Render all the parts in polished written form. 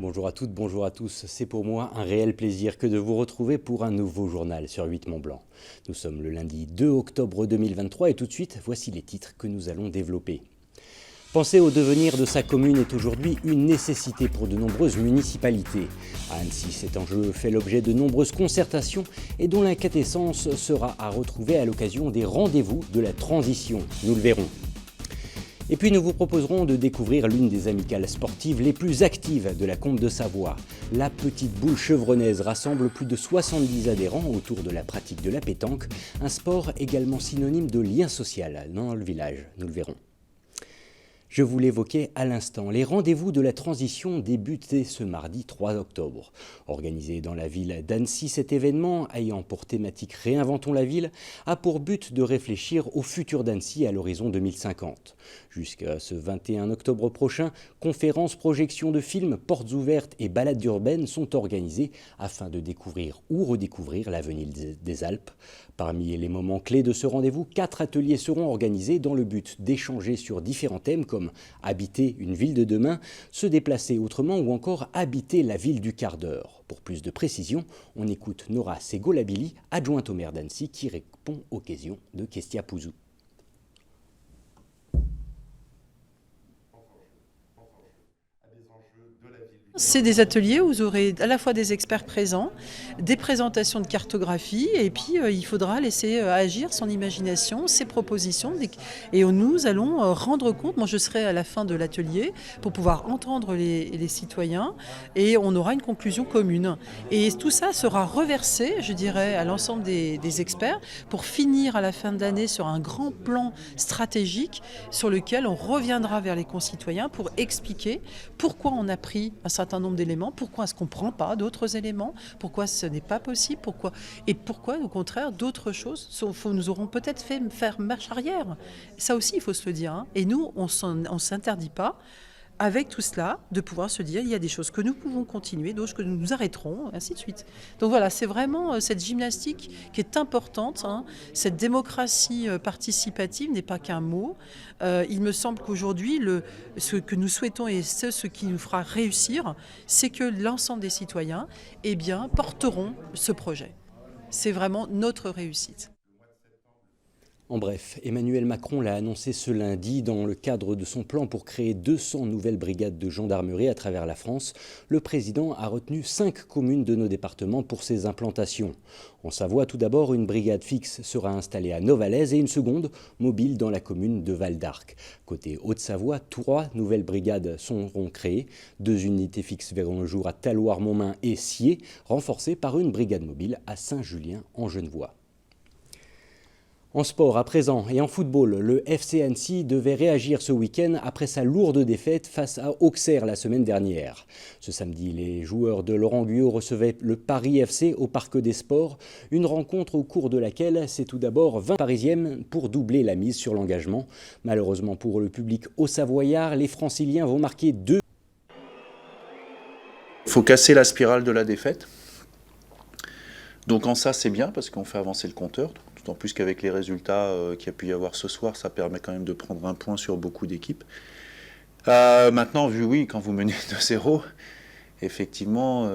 Bonjour à toutes, bonjour à tous. C'est pour moi un réel plaisir que de vous retrouver pour un nouveau journal sur 8 Mont-Blanc. Nous sommes le lundi 2 octobre 2023 et tout de suite, voici les titres que nous allons développer. Penser au devenir de sa commune est aujourd'hui une nécessité pour de nombreuses municipalités. À Annecy, cet enjeu fait l'objet de nombreuses concertations et dont l'inquintessence sera à retrouver à l'occasion des rendez-vous de la transition. Nous le verrons. Et puis nous vous proposerons de découvrir l'une des amicales sportives les plus actives de la Combe de Savoie. La Petite Boule Chevronnaise rassemble plus de 70 adhérents autour de la pratique de la pétanque, un sport également synonyme de lien social dans le village. Nous le verrons. Je vous l'évoquais à l'instant, les rendez-vous de la transition débutent ce mardi 3 octobre. Organisé dans la ville d'Annecy, cet événement, ayant pour thématique Réinventons la ville, a pour but de réfléchir au futur d'Annecy à l'horizon 2050. Jusqu'à ce 21 octobre prochain, conférences, projections de films, portes ouvertes et balades urbaines sont organisées afin de découvrir ou redécouvrir l'avenir des Alpes. Parmi les moments clés de ce rendez-vous, 4 ateliers seront organisés dans le but d'échanger sur différents thèmes comme habiter une ville de demain, se déplacer autrement ou encore habiter la ville du quart d'heure. Pour plus de précision, on écoute Nora Segolabili, adjointe au maire d'Annecy, qui répond aux questions de Kestia Pouzou. C'est des ateliers où vous aurez à la fois des experts présents, des présentations de cartographie et puis il faudra laisser agir son imagination, ses propositions et nous allons rendre compte, moi je serai à la fin de l'atelier pour pouvoir entendre les citoyens et on aura une conclusion commune. Et tout ça sera reversé, je dirais, à l'ensemble des experts pour finir à la fin de l'année sur un grand plan stratégique sur lequel on reviendra vers les concitoyens pour expliquer pourquoi on a pris un certain nombre d'éléments, pourquoi est-ce qu'on ne prend pas d'autres éléments, pourquoi ce n'est pas possible, pourquoi au contraire d'autres choses nous auront peut-être fait faire marche arrière. Ça aussi il faut se le dire, hein. Et nous on ne s'interdit pas avec tout cela de pouvoir se dire il y a des choses que nous pouvons continuer, d'autres que nous arrêterons, ainsi de suite. Donc voilà, c'est vraiment cette gymnastique qui est importante, hein. Cette démocratie participative n'est pas qu'un mot. Il me semble qu'aujourd'hui, ce que nous souhaitons et ce qui nous fera réussir, c'est que l'ensemble des citoyens porteront ce projet. C'est vraiment notre réussite. En bref, Emmanuel Macron l'a annoncé ce lundi dans le cadre de son plan pour créer 200 nouvelles brigades de gendarmerie à travers la France. Le président a retenu 5 communes de nos départements pour ces implantations. En Savoie, tout d'abord, une brigade fixe sera installée à Novalaise et une seconde mobile dans la commune de Val d'Arc. Côté Haute-Savoie, 3 nouvelles brigades seront créées. 2 unités fixes verront le jour à Talloires-Montmain et Sciez, renforcées par une brigade mobile à Saint-Julien-en-Genevois. En sport à présent et en football, le FC Annecy devait réagir ce week-end après sa lourde défaite face à Auxerre la semaine dernière. Ce samedi, les joueurs de Laurent Guyot recevaient le Paris FC au Parc des Sports, une rencontre au cours de laquelle c'est tout d'abord 20 Parisiennes pour doubler la mise sur l'engagement. Malheureusement pour le public haut-savoyard, les Franciliens vont marquer 2. Il faut casser la spirale de la défaite. Donc en ça c'est bien parce qu'on fait avancer le compteur. D'autant plus qu'avec les résultats qu'il y a pu y avoir ce soir, ça permet quand même de prendre un point sur beaucoup d'équipes. Maintenant, quand vous menez 2-0, effectivement,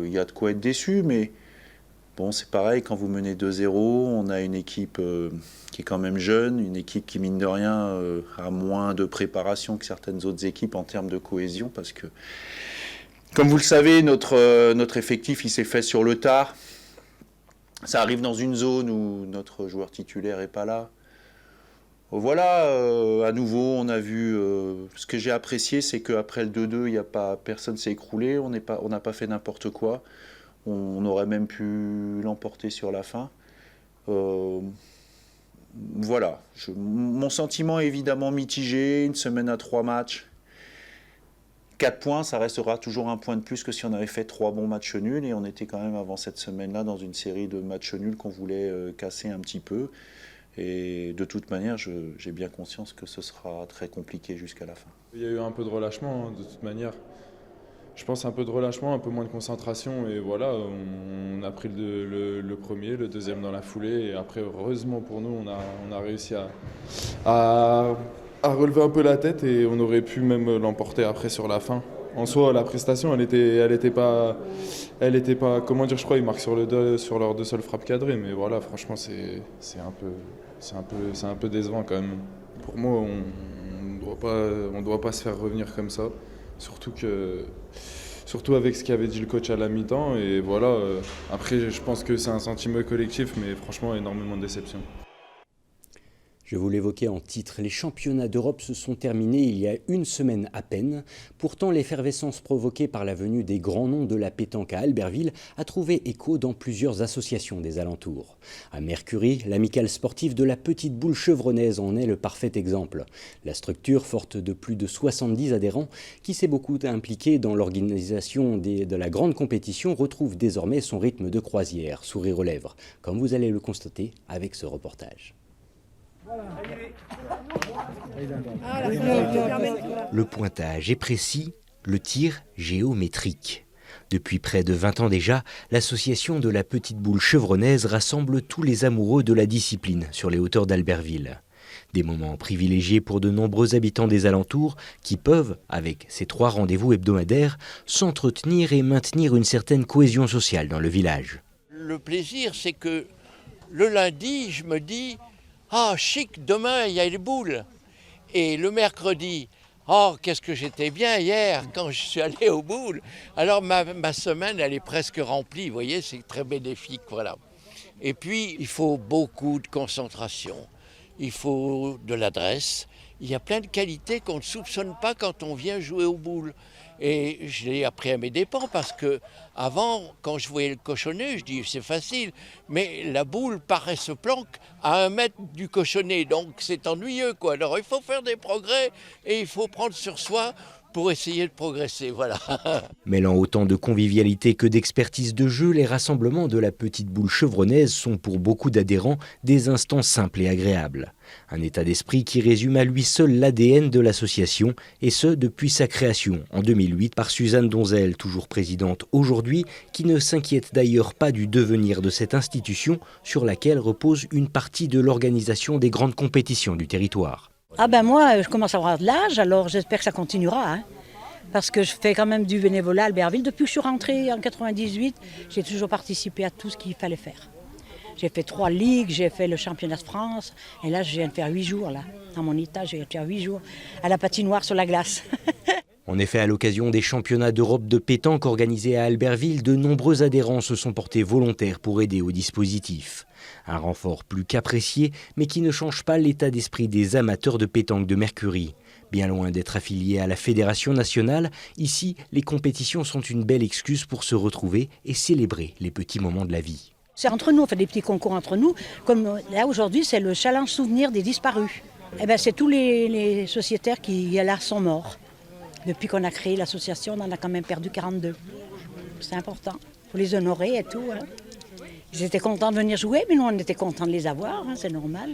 il y a de quoi être déçu, mais bon, c'est pareil, quand vous menez 2-0, on a une équipe qui est quand même jeune, une équipe qui, mine de rien, a moins de préparation que certaines autres équipes en termes de cohésion, parce que, comme vous le savez, notre effectif, il s'est fait sur le tard. Ça arrive dans une zone où notre joueur titulaire n'est pas là. Voilà, à nouveau, on a vu... ce que j'ai apprécié, c'est qu'après le 2-2, personne ne s'est écroulé, on n'a pas fait n'importe quoi. On aurait même pu l'emporter sur la fin. Voilà, mon sentiment est évidemment mitigé, une semaine à 3 matchs. 4 points, ça restera toujours un point de plus que si on avait fait 3 bons matchs nuls. Et on était quand même avant cette semaine-là dans une série de matchs nuls qu'on voulait casser un petit peu. Et de toute manière, j'ai bien conscience que ce sera très compliqué jusqu'à la fin. Il y a eu un peu de relâchement, de toute manière. Je pense un peu de relâchement, un peu moins de concentration. Et voilà, on a pris le premier, le deuxième dans la foulée. Et après, heureusement pour nous, on a réussi à a relevé un peu la tête et on aurait pu même l'emporter après sur la fin. En soi, la prestation, elle était pas, comment dire, je crois, ils marquent sur leurs 2 seules frappes cadrées, mais voilà, franchement, c'est un peu décevant quand même. Pour moi, on doit pas se faire revenir comme ça, surtout avec ce qu'avait dit le coach à la mi-temps, et voilà. Après, je pense que c'est un sentiment collectif, mais franchement, énormément de déception. Je vous l'évoquais en titre, les championnats d'Europe se sont terminés il y a une semaine à peine. Pourtant, l'effervescence provoquée par la venue des grands noms de la pétanque à Albertville a trouvé écho dans plusieurs associations des alentours. À Mercury, l'amicale sportive de la Petite Boule chevronnaise en est le parfait exemple. La structure, forte de plus de 70 adhérents, qui s'est beaucoup impliquée dans l'organisation de la grande compétition, retrouve désormais son rythme de croisière, sourire aux lèvres, comme vous allez le constater avec ce reportage. Le pointage est précis, le tir géométrique. Depuis près de 20 ans déjà, l'association de la Petite Boule chevronnaise rassemble tous les amoureux de la discipline sur les hauteurs d'Albertville. Des moments privilégiés pour de nombreux habitants des alentours qui peuvent, avec ces 3 rendez-vous hebdomadaires, s'entretenir et maintenir une certaine cohésion sociale dans le village. Le plaisir, c'est que le lundi, je me dis « Ah, chic, demain, il y a les boules ». Et le mercredi, « Oh, qu'est-ce que j'étais bien hier quand je suis allé aux boules ». Alors ma semaine, elle est presque remplie, vous voyez, c'est très bénéfique, voilà. Et puis, il faut beaucoup de concentration, il faut de l'adresse. Il y a plein de qualités qu'on ne soupçonne pas quand on vient jouer aux boules. Et je l'ai appris à mes dépens parce que avant, quand je voyais le cochonnet, je dis c'est facile, mais la boule paraît se planque à 1 mètre du cochonnet, donc c'est ennuyeux quoi. Alors il faut faire des progrès et il faut prendre sur soi pour essayer de progresser, voilà. Mêlant autant de convivialité que d'expertise de jeu, les rassemblements de la Petite Boule chevronnaise sont pour beaucoup d'adhérents des instants simples et agréables. Un état d'esprit qui résume à lui seul l'ADN de l'association, et ce depuis sa création en 2008 par Suzanne Donzel, toujours présidente aujourd'hui, qui ne s'inquiète d'ailleurs pas du devenir de cette institution sur laquelle repose une partie de l'organisation des grandes compétitions du territoire. Ah ben moi, je commence à avoir de l'âge, alors j'espère que ça continuera. Parce que je fais quand même du bénévolat à Albertville. Depuis que je suis rentrée en 98, j'ai toujours participé à tout ce qu'il fallait faire. J'ai fait 3 ligues, j'ai fait le championnat de France. Et là, je viens de faire 8 jours, là. Dans mon état, je viens de faire 8 jours à la patinoire sur la glace. En effet, à l'occasion des championnats d'Europe de pétanque organisés à Albertville, de nombreux adhérents se sont portés volontaires pour aider au dispositif. Un renfort plus qu'apprécié, mais qui ne change pas l'état d'esprit des amateurs de pétanque de Mercury. Bien loin d'être affiliés à la Fédération nationale, ici, les compétitions sont une belle excuse pour se retrouver et célébrer les petits moments de la vie. C'est entre nous, on fait des petits concours entre nous. Comme là, aujourd'hui, c'est le challenge souvenir des disparus. Eh ben, c'est tous les sociétaires qui là sont morts. Depuis qu'on a créé l'association, on en a quand même perdu 42. C'est important. Il faut les honorer et tout. Hein. Ils étaient contents de venir jouer, mais nous, on était contents de les avoir, hein, c'est normal.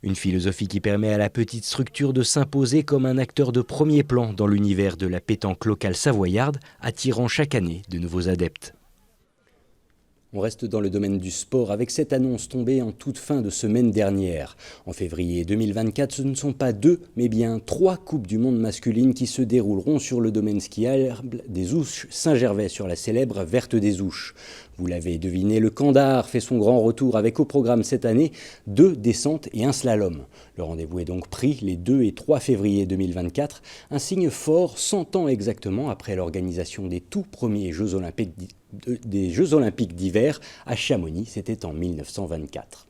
Une philosophie qui permet à la petite structure de s'imposer comme un acteur de premier plan dans l'univers de la pétanque locale savoyarde, attirant chaque année de nouveaux adeptes. On reste dans le domaine du sport avec cette annonce tombée en toute fin de semaine dernière. En février 2024, ce ne sont pas 2, mais bien 3 Coupes du Monde masculines qui se dérouleront sur le domaine skiable des Ouches Saint-Gervais sur la célèbre Verte des Ouches. Vous l'avez deviné, le Kandar fait son grand retour avec au programme cette année 2 descentes et 1 slalom. Le rendez-vous est donc pris les 2 et 3 février 2024, un signe fort 100 ans exactement après l'organisation des tout premiers Jeux Olympiques d'hiver à Chamonix, c'était en 1924.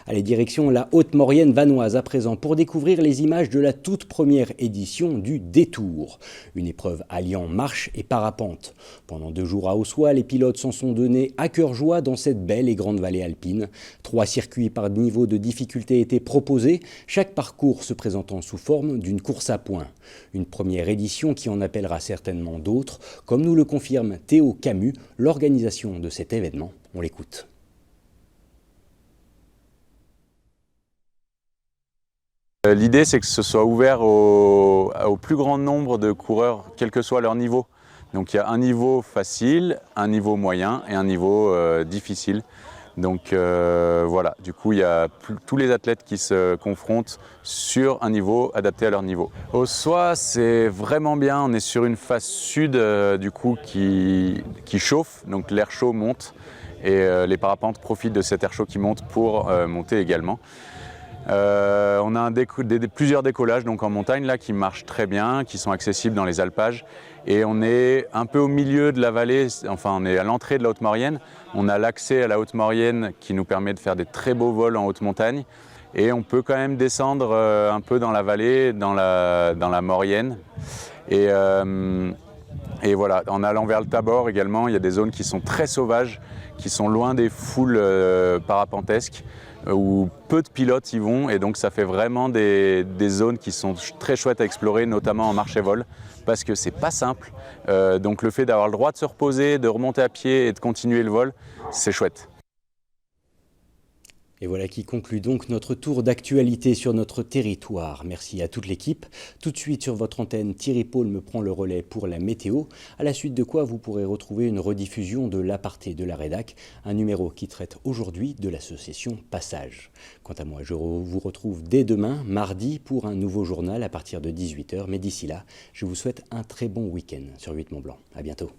Allez, direction la Haute-Maurienne vanoise à présent pour découvrir les images de la toute première édition du Détour. Une épreuve alliant marche et parapente. Pendant 2 jours à Haussois, les pilotes s'en sont donnés à cœur joie dans cette belle et grande vallée alpine. 3 circuits par niveau de difficulté étaient proposés, chaque parcours se présentant sous forme d'une course à points. Une première édition qui en appellera certainement d'autres, comme nous le confirme Théo Camus, l'organisation de cet événement. On l'écoute. L'idée, c'est que ce soit ouvert au plus grand nombre de coureurs, quel que soit leur niveau. Donc il y a un niveau facile, un niveau moyen et un niveau difficile. Donc voilà, du coup il y a tous les athlètes qui se confrontent sur un niveau adapté à leur niveau. Au SOA c'est vraiment bien, on est sur une face sud du coup qui chauffe, donc l'air chaud monte et les parapentes profitent de cet air chaud qui monte pour monter également. On a plusieurs décollages donc en montagne là, qui marchent très bien, qui sont accessibles dans les alpages. Et on est un peu au milieu de la vallée, enfin on est à l'entrée de la Haute-Maurienne. On a l'accès à la Haute-Maurienne qui nous permet de faire des très beaux vols en haute montagne. Et on peut quand même descendre un peu dans la vallée, dans la Maurienne. Et voilà, en allant vers le Tabor également, il y a des zones qui sont très sauvages, qui sont loin des foules parapentesques, où peu de pilotes y vont, et donc ça fait vraiment des zones qui sont très chouettes à explorer, notamment en marche et vol, parce que c'est pas simple. Donc le fait d'avoir le droit de se reposer, de remonter à pied et de continuer le vol, c'est chouette. Et voilà qui conclut donc notre tour d'actualité sur notre territoire. Merci à toute l'équipe. Tout de suite sur votre antenne, Thierry Paul me prend le relais pour la météo, à la suite de quoi vous pourrez retrouver une rediffusion de l'aparté de la rédac, un numéro qui traite aujourd'hui de l'association Passage. Quant à moi, je vous retrouve dès demain, mardi, pour un nouveau journal à partir de 18 h. Mais d'ici là, je vous souhaite un très bon week-end sur 8 Mont Blanc. À bientôt.